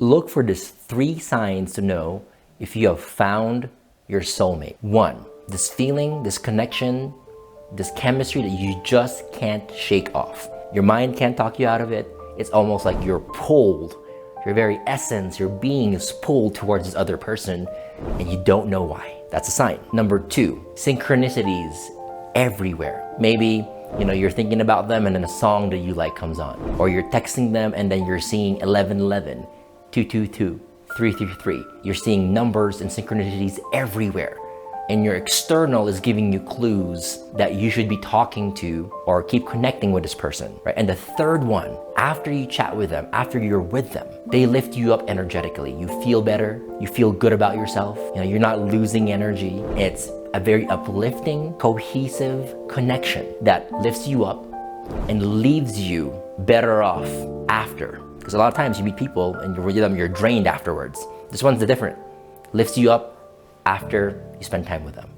look for these 3 signs to know if you have found your soulmate. 1, this feeling, this connection, this chemistry that you just can't shake off. Your mind can't talk you out of it. It's almost like you're pulled. Your very essence, your being is pulled towards this other person and you don't know why. That's a sign. Number 2, synchronicities everywhere. Maybe, you're thinking about them and then a song that you like comes on. Or you're texting them and then you're seeing 1111, 222, 333. You're seeing numbers and synchronicities everywhere. And your external is giving you clues that you should be talking to or keep connecting with this person, right? And the third one, after you chat with them, after you're with them, they lift you up energetically. You feel better, you feel good about yourself, you're not losing energy. It's a very uplifting, cohesive connection that lifts you up and leaves you better off after. Because a lot of times you meet people and you're with them, you're drained afterwards. This one's the different. Lifts you up after you spend time with them.